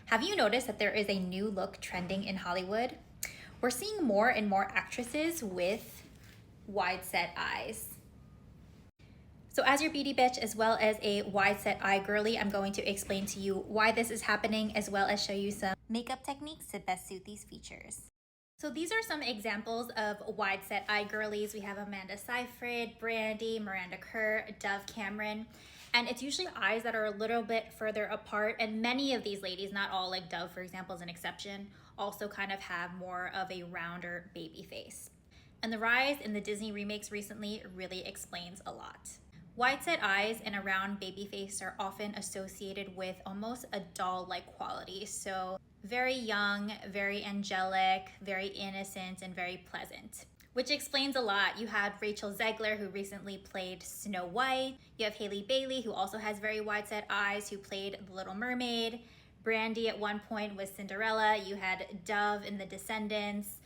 Have you noticed that there is a new look trending in Hollywood? We're seeing more and more actresses with wide set eyes. So as your beauty bitch, as well as a wide set eye girly, I'm going to explain to you why this is happening, as well as show you some makeup techniques to best suit these features. So these are some examples of wide set eye girlies. We have Amanda Seyfried, Brandy, Miranda Kerr, Dove Cameron, and it's usually eyes that are a little bit further apart. And many of these ladies, not all, like Dove, for example, is an exception, also kind of have more of a rounder baby face. And the rise in the Disney remakes recently really explains a lot. Wide set eyes and a round baby face are often associated with almost a doll-like quality. So very young, very angelic, very innocent, and very pleasant. Which explains a lot. You had Rachel Zegler, who recently played Snow White. You have Hailey Bailey, who also has very wide set eyes, who played The Little Mermaid. Brandy at one point was Cinderella. You had Dove in The Descendants.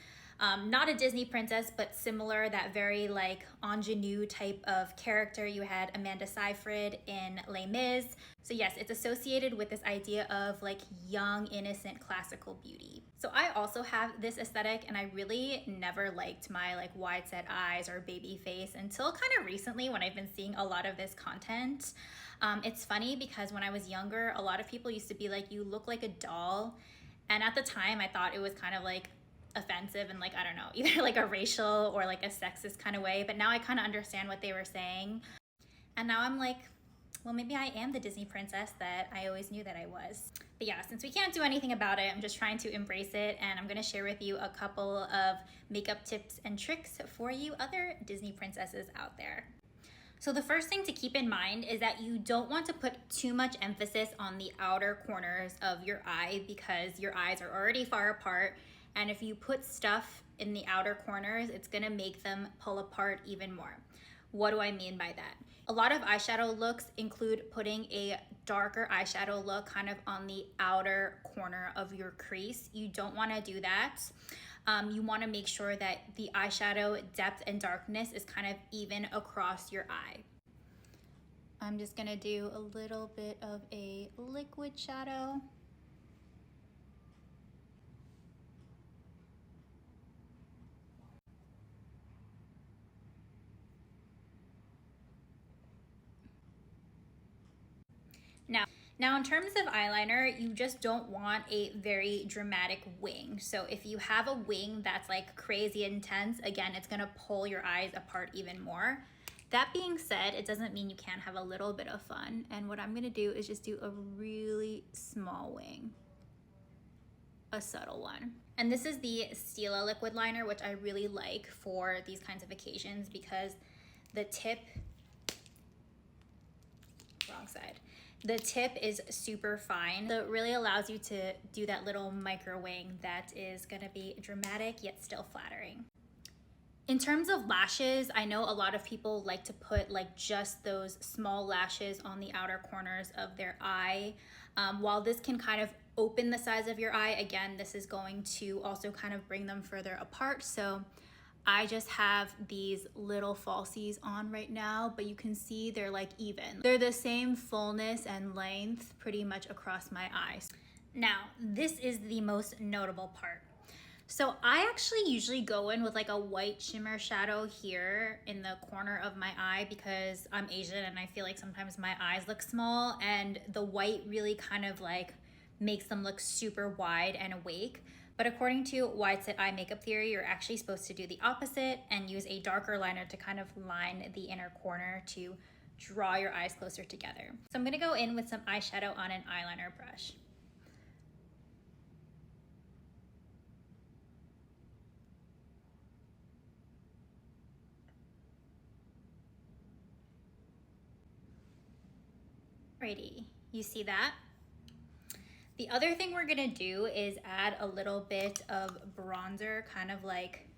Not a Disney princess, but similar, that very like ingenue type of character. You had Amanda Seyfried in Les Mis. So yes, it's associated with this idea of like young, innocent, classical beauty. So I also have this aesthetic, and I really never liked my like wide set eyes or baby face until kind of recently, when I've been seeing a lot of this content. It's funny because when I was younger, a lot of people used to be like, you look like a doll. And at the time I thought it was kind of like offensive and like, I don't know, either like a racial or like a sexist kind of way. But now I kind of understand what they were saying. And now I'm like, well, maybe I am the Disney princess that I always knew that I was. But yeah, since we can't do anything about it, I'm just trying to embrace it. And I'm gonna share with you a couple of makeup tips and tricks for you other Disney princesses out there. So the first thing to keep in mind is that you don't want to put too much emphasis on the outer corners of your eye, because your eyes are already far apart. And if you put stuff in the outer corners, it's gonna make them pull apart even more. What do I mean by that? A lot of eyeshadow looks include putting a darker eyeshadow look kind of on the outer corner of your crease. You don't wanna do that. You wanna make sure that the eyeshadow depth and darkness is kind of even across your eye. I'm just gonna do a little bit of a liquid shadow. Now in terms of eyeliner, you just don't want a very dramatic wing. So if you have a wing that's like crazy intense, again, it's gonna pull your eyes apart even more. That being said, it doesn't mean you can't have a little bit of fun. And what I'm gonna do is just do a really small wing, a subtle one. And this is the Stila liquid liner, which I really like for these kinds of occasions because the tip, wrong side. The tip is super fine, so it really allows you to do that little micro wing that is gonna be dramatic yet still flattering. In terms of lashes, I know a lot of people like to put like just those small lashes on the outer corners of their eye. While this can kind of open the size of your eye, again, this is going to also kind of bring them further apart. So I just have these little falsies on right now, but you can see they're like even. They're the same fullness and length pretty much across my eyes. Now, this is the most notable part. So I actually usually go in with like a white shimmer shadow here in the corner of my eye because I'm Asian and I feel like sometimes my eyes look small, and the white really kind of like makes them look super wide and awake. But according to wide set eye makeup theory, you're actually supposed to do the opposite and use a darker liner to kind of line the inner corner to draw your eyes closer together. So I'm gonna go in with some eyeshadow on an eyeliner brush. Alrighty, you see that? The other thing we're gonna do is add a little bit of bronzer kind of like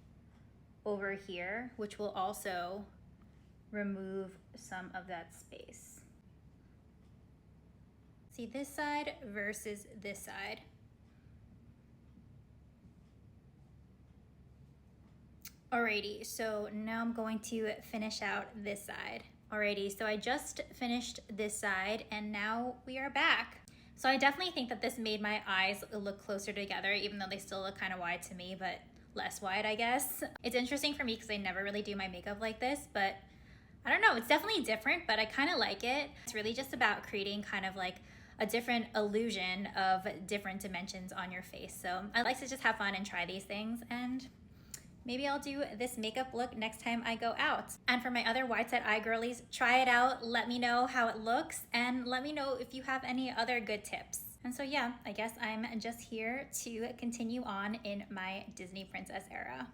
over here, which will also remove some of that space. See this side versus this side. Alrighty, so now I'm going to finish out this side. Alrighty, so I just finished this side and now we are back. So I definitely think that this made my eyes look closer together, even though they still look kind of wide to me, but less wide, I guess. It's interesting for me because I never really do my makeup like this, but I don't know, it's definitely different, but I kind of like it. It's really just about creating kind of like a different illusion of different dimensions on your face. So I like to just have fun and try these things, and maybe I'll do this makeup look next time I go out. And for my other wide set eye girlies, try it out, let me know how it looks, and let me know if you have any other good tips. And so yeah, I guess I'm just here to continue on in my Disney princess era.